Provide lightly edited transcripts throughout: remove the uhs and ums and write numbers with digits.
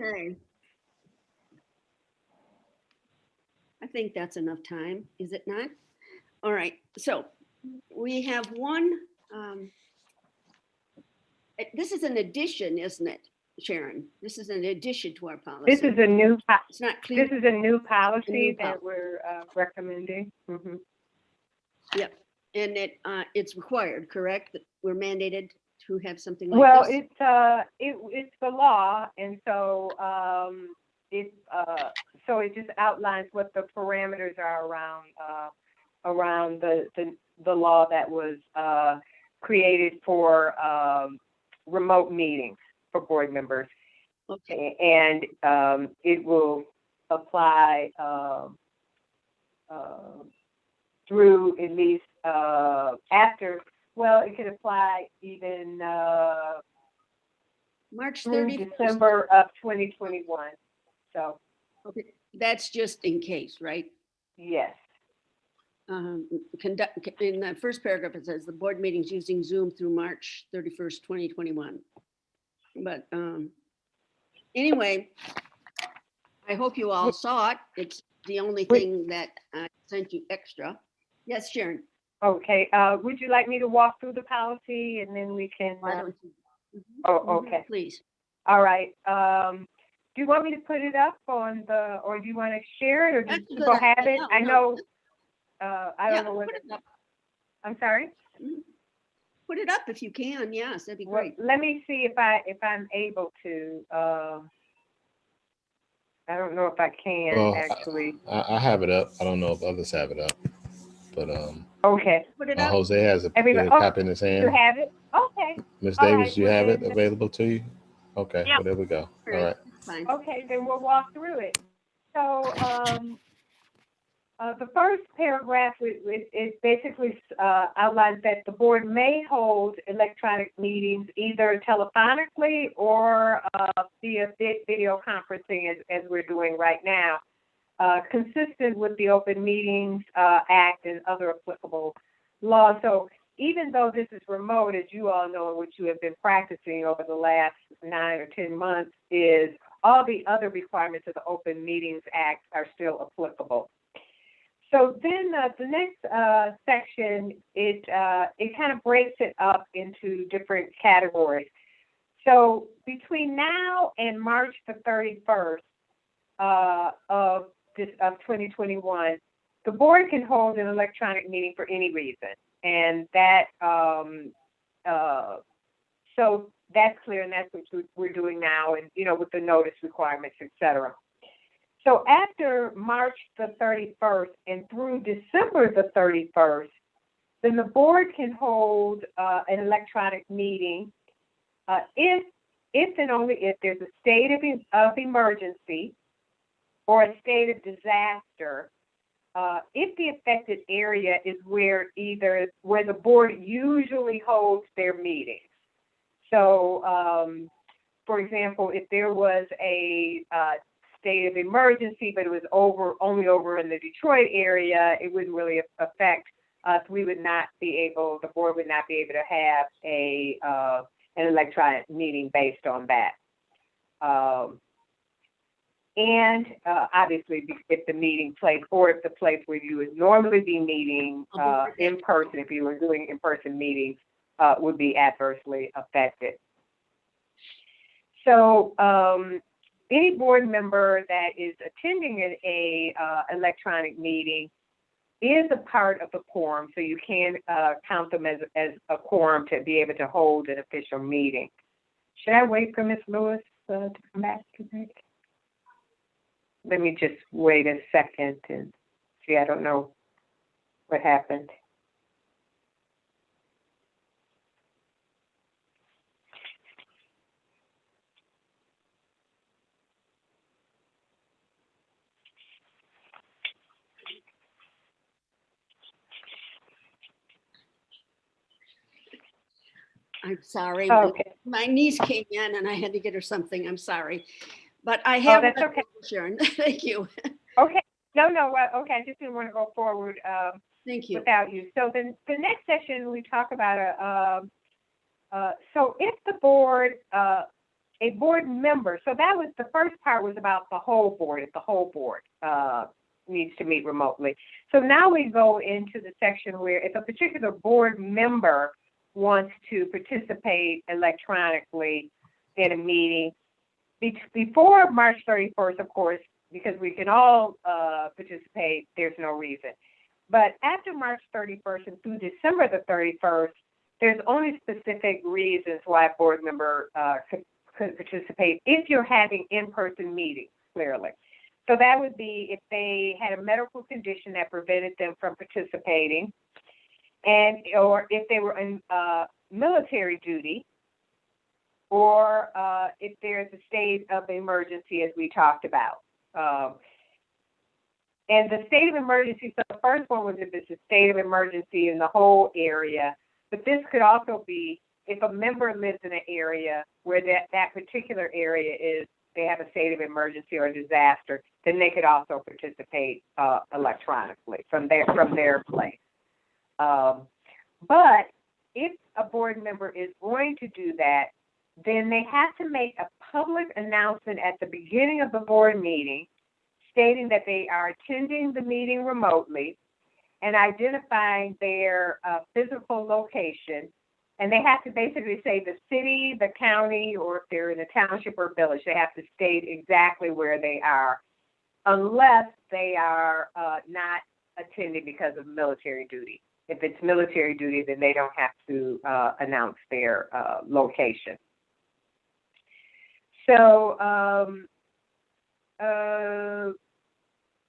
Okay, I think that's enough time, is it not? All right, so we have one, um, this is an addition, isn't it, Sharon? This is an addition to our This policy. is a new, It's not clear. this is a new policy policy. that we're recommending. Yep, and it's required, correct? That we're mandated to have something like Well, this? it's the law, and so so it just outlines what the parameters are around the law that was created for remote meetings for board members. Okay, And it will apply through at least after. Well, it could apply even March through 31st. December of 2021. So Okay, that's just in case, right? yes, Conduct, in the first paragraph, it says the board meetings using Zoom through March 31st, 2021. But anyway, I hope you all saw it. It's the only thing that I sent you extra. Yes, Sharon? okay. Would you like me to walk through the policy and then we can? Why don't you? Oh, okay. Please. All right. Do you want me to put it up on or do you want to share it, or do That's a good people have idea. it? No, I no. know. I Yeah, don't know put whether. it up. I'm sorry. Put it up if you can. Yes, that'd be Well, great. let me see if I'm able to. I don't know if I can Well, actually. I have it up. I don't know if others have it up, but Okay. Put it up. Jose has a Everybody, copy in his you hand. have it? Okay. Miss All Davis, right, you well have it then- available to you? Okay, Yeah. well, there we go. All right. Fine. Okay, then we'll walk through it. So, the first paragraph it basically outlines that the board may hold electronic meetings either telephonically or via video conferencing, as we're doing right now, consistent with the Open Meetings Act and other applicable laws. So even though this is remote, as you all know, which you have been practicing over the last 9 or 10 months, is all the other requirements of the Open Meetings Act are still applicable. So then the next section, it kind of breaks it up into different categories. So between now and March the 31st of 2021, the board can hold an electronic meeting for any reason, and that so that's clear, and that's what we're doing now, and with the notice requirements, etc. So after March the 31st and through December the 31st, then the board can hold an electronic meeting if and only if there's a state of emergency or a state of disaster, if the affected area is where the board usually holds their meetings. So, for example, if there was a state of emergency, but it was only over in the Detroit area, it wouldn't really affect us. The board would not be able to have an electronic meeting based on that. And obviously, if the meeting place, or if the place where you would normally be meeting in person, if you were doing in-person meetings, would be adversely affected. So any board member that is attending a electronic meeting is a part of the quorum, so you can count them as a quorum to be able to hold an official meeting. Should I wait for Ms. Lewis to come back? Let me just wait a second and see. I don't know what happened. I'm sorry. Okay. My niece came in and I had to get her something. I'm sorry. But I have. That's okay. Sharon, thank you. Okay. No. Okay. I just didn't want to go forward Thank you. without you. So the next session we talk about so if the board a board member, so that was, the first part was about the whole board, if the whole board needs to meet remotely. So now we go into the section where if a particular board member wants to participate electronically in a meeting, before March 31st, of course, because we can all participate, there's no reason. But after March 31st and through December the 31st, there's only specific reasons why a board member could participate if you're having in-person meetings, clearly. So that would be if they had a medical condition that prevented them from participating, or if they were in military duty, or if there's a state of emergency, as we talked about. And the state of emergency, so the first one was if it's a state of emergency in the whole area, but this could also be if a member lives in an area where that particular area is, they have a state of emergency or disaster, then they could also participate electronically from their place. But if a board member is going to do that, then they have to make a public announcement at the beginning of the board meeting stating that they are attending the meeting remotely and identifying their physical location. And they have to basically say the city, the county, or if they're in a township or village, they have to state exactly where they are, unless they are not attending because of military duty. If it's military duty, then they don't have to announce their location. So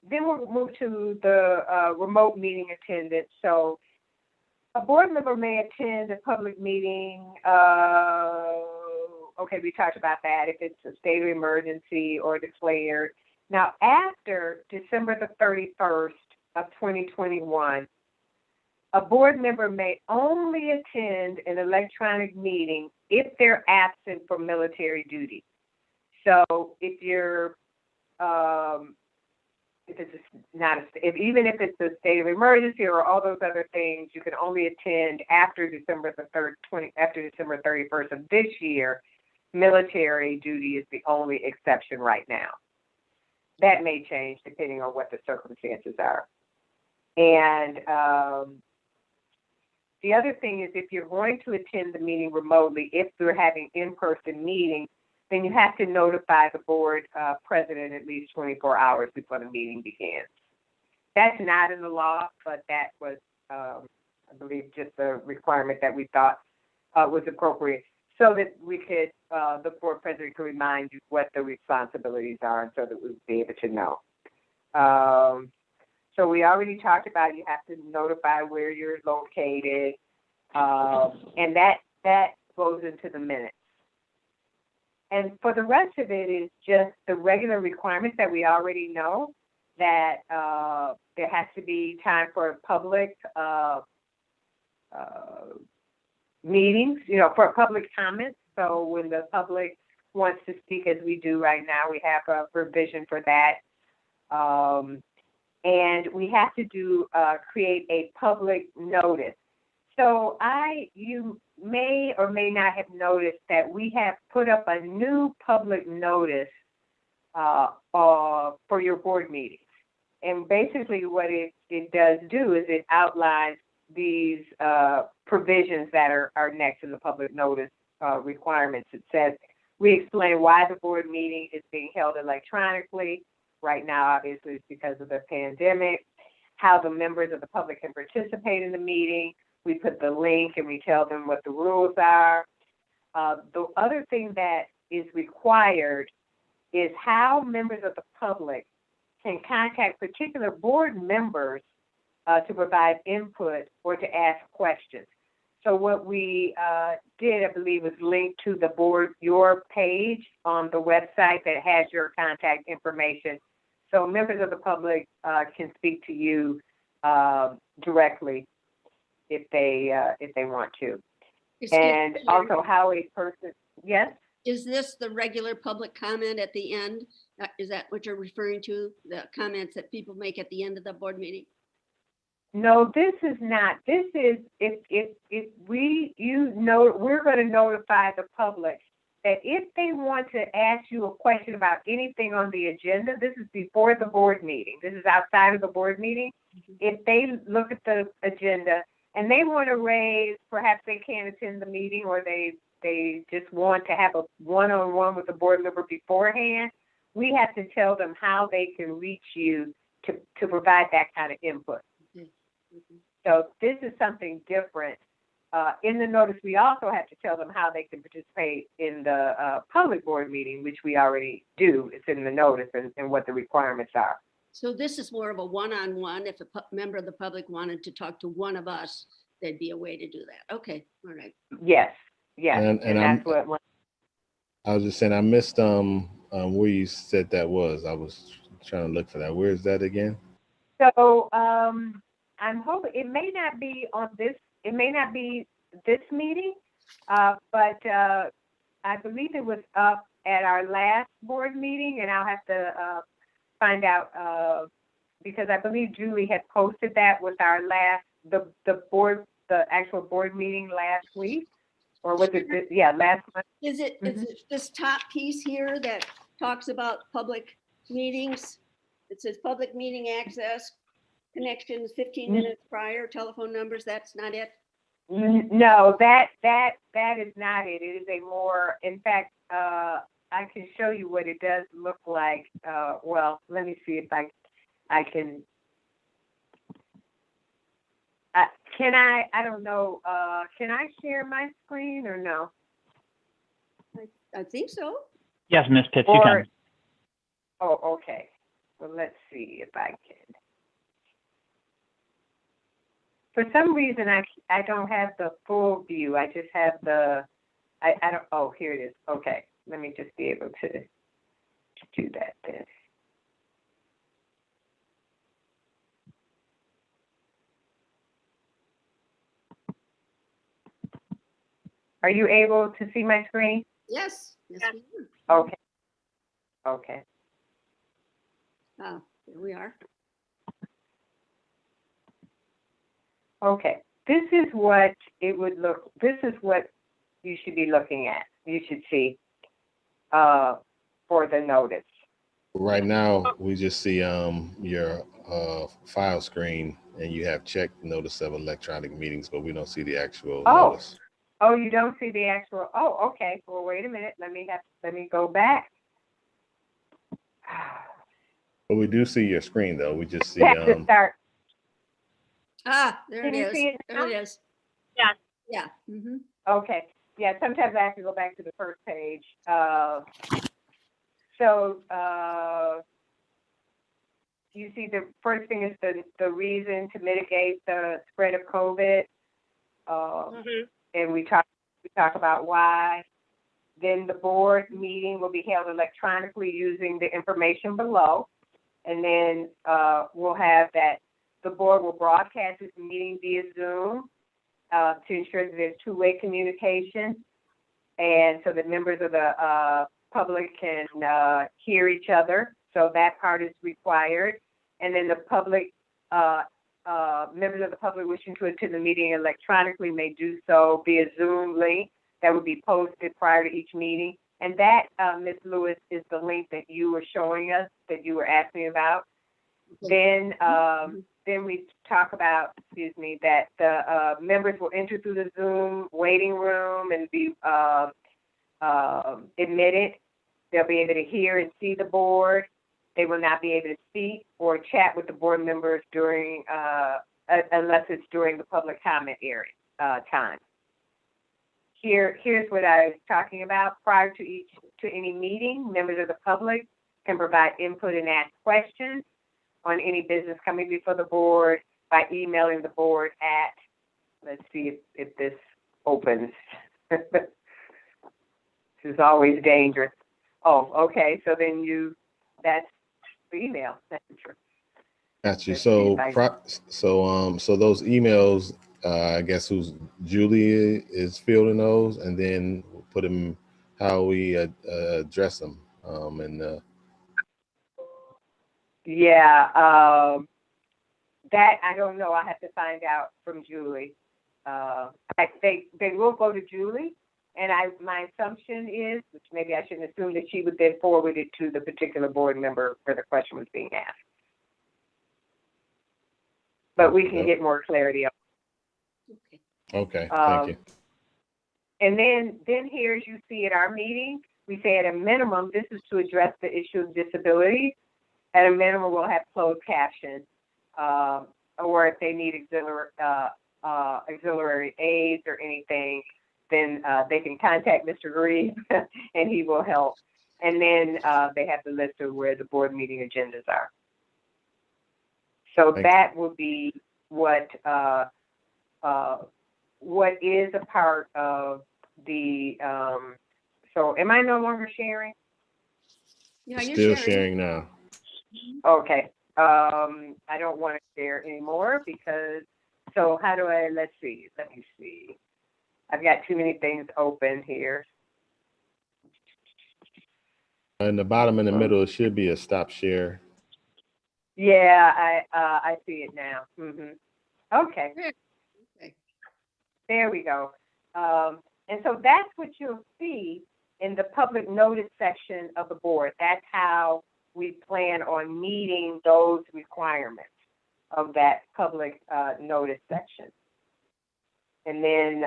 then we'll move to the remote meeting attendance. So a board member may attend a public meeting. Okay, we talked about that, if it's a state of emergency or declared. Now, after December the 31st of 2021, a board member may only attend an electronic meeting if they're absent from military duty. So if you're, even if it's a state of emergency or all those other things, you can only attend after December 31st of this year. Military duty is the only exception right now. That may change depending on what the circumstances are. And the other thing is, if you're going to attend the meeting remotely, if you're having in-person meetings, then you have to notify the board president at least 24 hours before the meeting begins. That's not in the law, but that was, I believe, just a requirement that we thought was appropriate, so that we could, the board president could remind you what the responsibilities are, and so that we would be able to know. So we already talked about you have to notify where you're located, and that goes into the minutes. And for the rest of it is just the regular requirements that we already know, that there has to be time for public meetings, for public comments. So when the public wants to speak, as we do right now, we have a provision for that. And we have to create a public notice. So you may or may not have noticed that we have put up a new public notice for your board meetings. And basically what it does do is it outlines these provisions that are next to the public notice requirements. It says, we explain why the board meeting is being held electronically. Right now, obviously, it's because of the pandemic. How the members of the public can participate in the meeting. We put the link and we tell them what the rules are. The other thing that is required is how members of the public can contact particular board members to provide input or to ask questions. So what we did, I believe, was link to the board, your page on the website that has your contact information. So members of the public can speak to you directly if they want to. And also how a person, yes? Is this the regular public comment at the end? Is that what you're referring to? The comments that people make at the end of the board meeting? No, this is not. This is we're going to notify the public that if they want to ask you a question about anything on the agenda, this is before the board meeting. This is outside of the board meeting. If they look at the agenda and they want to raise, perhaps they can't attend the meeting, or they just want to have a one-on-one with the board member beforehand, we have to tell them how they can reach you to provide that kind of input. So this is something different. In the notice, we also have to tell them how they can participate in the public board meeting, which we already do. It's in the notice and what the requirements are. So this is more of a one-on-one. If a member of the public wanted to talk to one of us, there'd be a way to do that. Okay, all right. Yes, yes, And that's what. I was just saying, I missed where you said that was. I was trying to look for that. Where is that again? So I'm hoping it may not be on this. It may not be this meeting, but I believe it was up at our last board meeting, and I'll have to find out because I believe Julie had posted that with our last the actual board meeting last week, or was it last month? Is it this top piece here that talks about public meetings? It says public meeting access, connections 15 minutes prior, telephone numbers. That's not it? No, that is not it. It is a more, in fact, I can show you what it does look like. Well, let me see if I can. Can I don't know. Can I share my screen or no? I think so. Yes, Ms. Pitts, you can. Oh, okay. Well, let's see if I can. For some reason, I don't have the full view. I just have the, I don't, oh, here it is. Okay. Let me just be able to do that then. Are you able to see my screen? Yes. Yes, we are. Okay. Okay. Oh, here we are. Okay. This is what it would look, this is what you should be looking at. You should see for the notice. Right now, we just see your file screen, and you have checked notice of electronic meetings, but we don't see the actual notice. Oh, you don't see the actual, oh, okay. Well, wait a minute. Let me go back. But we do see your screen, though. We just see That's the start. Ah, there Can it you is. see it There now? it is. Yeah. Yeah. Mm-hmm. Okay. Yeah, sometimes I have to go back to the first page. You see the first thing is the reason to mitigate the spread of COVID. And we talk about why. Then the board meeting will be held electronically using the information below. And then we'll have that the board will broadcast this meeting via Zoom to ensure that there's two-way communication, and so that members of the public can hear each other. So that part is required. And then the public, members of the public wishing to attend the meeting electronically may do so via Zoom link that will be posted prior to each meeting. And that, Ms. Lewis, is the link that you were showing us, that you were asking about. Then we talk about, that the members will enter through the Zoom waiting room and be admitted. They'll be able to hear and see the board. They will not be able to speak or chat with the board members during, unless it's during the public comment area time. Here's what I was talking about. Prior to any meeting, members of the public can provide input and ask questions on any business coming before the board by emailing the board at, let's see if this opens. This is always dangerous. Oh, okay. So then that's the email. Got you. Let's see So those emails, I guess who's Julie is fielding those, and then we'll put them how we address them. That I don't know. I have to find out from Julie. They will go to Julie, And my assumption is, which maybe I shouldn't assume, that she would then forward it to the particular board member where the question was being asked. But we can get more clarity on. Okay. Okay, thank you. And then here, as you see at our meeting, we say at a minimum, this is to address the issue of disability. At a minimum, we'll have closed captions, or if they need auxiliary aids or anything, then they can contact Mr. Reed and he will help. And then they have the list of where the board meeting agendas are. So that will be what is a part of the, so am I no longer sharing? Yeah, you're Still sharing now. Okay. I don't want to share anymore because, so how do I, let me see. I've got too many things open here. In the bottom in the middle, it should be a stop share. Yeah, I see it now. Okay. Okay. There we go. And so that's what you'll see in the public notice section of the board. That's how we plan on meeting those requirements of that public notice section. And then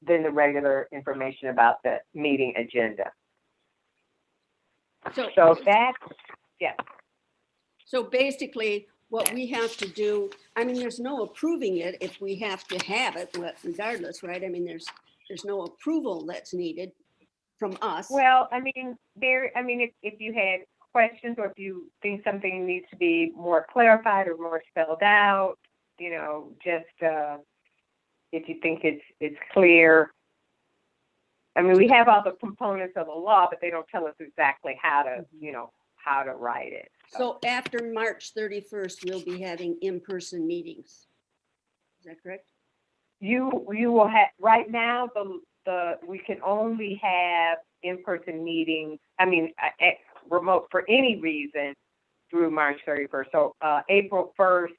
the regular information about the meeting agenda. So that's, yeah. So basically, what we have to do, I mean, there's no approving it if we have to have it, regardless, right? I mean, there's no approval that's needed from us. Well, I mean, if you had questions or if you think something needs to be more clarified or more spelled out, you know, just if you think it's clear. I mean, we have all the components of the law, but they don't tell us exactly how to, you know, how to write it. So after March 31st, we'll be having in-person meetings. Is that correct? You will have, right now, we can only have in-person meetings, I mean, remote for any reason through March 31st. So April 1st,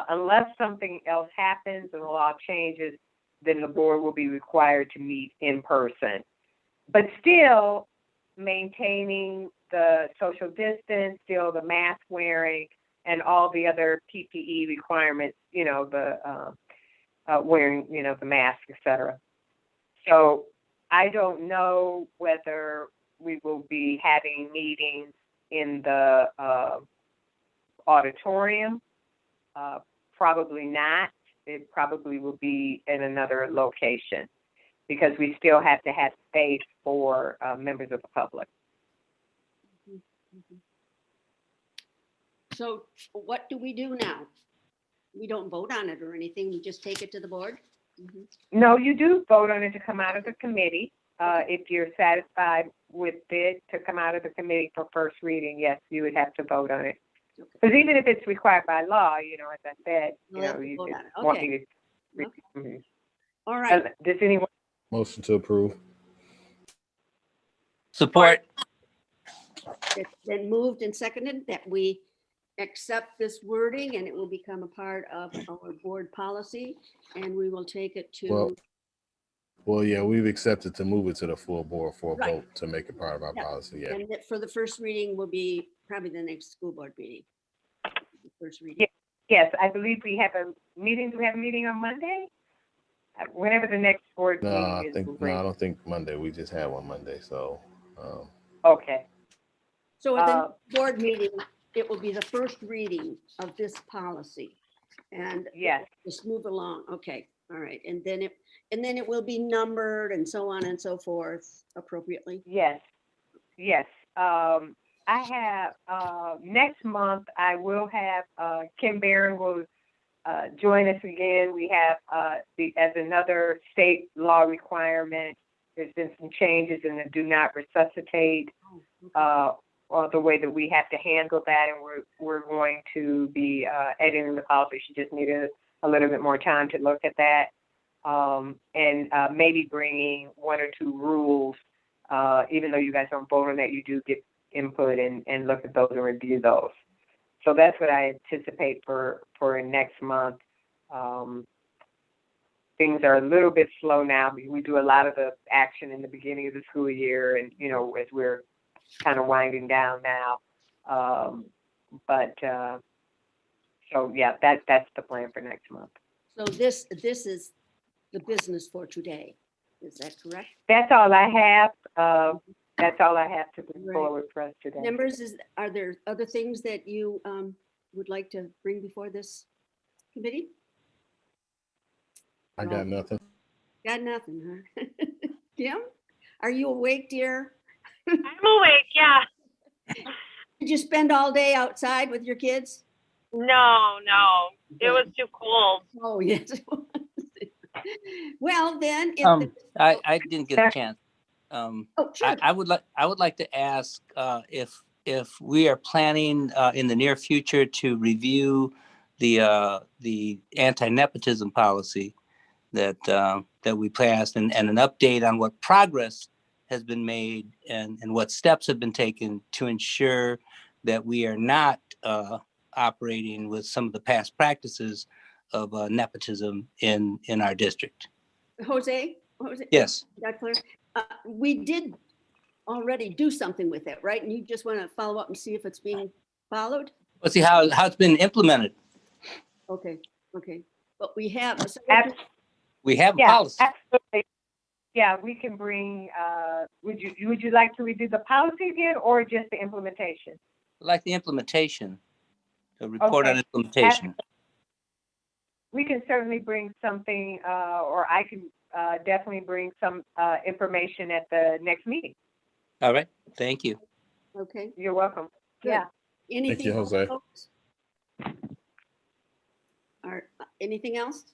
unless something else happens and the law changes, then the board will be required to meet in person. But still maintaining the social distance, still the mask wearing, and all the other PPE requirements, you know, the wearing, you know, the mask, etc. So I don't know whether we will be having meetings in the auditorium. Probably not. It probably will be in another location because we still have to have space for members of the public. So what do we do now? We don't vote on it or anything. We just take it to the board? No, you do vote on it to come out of the committee. If you're satisfied with it to come out of the committee for first reading, yes, you would have to vote on it. Because even if it's required by law, you know, as I said, you know, you just want me to. Okay. All right. Does anyone? Motion to approve. Support. It's been moved and seconded that we accept this wording and it will become a part of our board policy and we will take it to. Well, yeah, we've accepted to move it to the full board for a Right. vote to make it part of our policy. Yeah. And that for the first reading will be probably the next school board meeting. The first reading. Yes, I believe we have a meeting. Do we have a meeting on Monday? Whenever the next board No, meeting is. I don't think Monday. We just had one Monday. So. Okay. So at the next board meeting, it will be the first reading of this policy. And yes, just move along. Okay. All right. And then it will be numbered and so on and so forth appropriately. Yes. Yes. I have next month I will have Kim Barron will join us again. We have as another state law requirement, there's been some changes in the do not resuscitate or the way that we have to handle that, and we're going to be editing the policy. She just needed a little bit more time to look at that, and maybe bringing one or two rules. Even though you guys don't vote on that, you do get input and look at those and review those. So that's what I anticipate for next month. things are a little bit slow now. We do a lot of the action in the beginning of the school year, and as we're kind of winding down now. So yeah, that's the plan for next month. So this is the business for today. Is that correct? That's all I have. That's all I have to bring Right. forward for us today. Members, are there other things that you would like to bring before this committee? I got nothing. Got nothing, huh? Kim, are you awake, dear? I'm awake, yeah. Did you spend all day outside with your kids? No, it was too cold. Oh, yes. it was. Well, then, if I didn't get a chance. oh, sure. I would like to ask if we are planning in the near future to review the anti-nepotism policy that we passed, and an update on what progress has been made and what steps have been taken to ensure that we are not operating with some of the past practices of nepotism in our district. Jose? Yes. Dr. We did already do something with it, right? And you just want to follow up and see if it's being followed? Let's see how it's been implemented. Okay. But we have. We have a Yeah, policy. absolutely. Yeah, we can bring, would you like to redo the policy again or just the implementation? Like the implementation, a report Okay. on implementation. We can certainly bring something, or I can definitely bring some information at the next meeting. All right. Thank you. Okay. You're welcome. Good. Yeah. Anything you, else, Jose. folks? Anything else?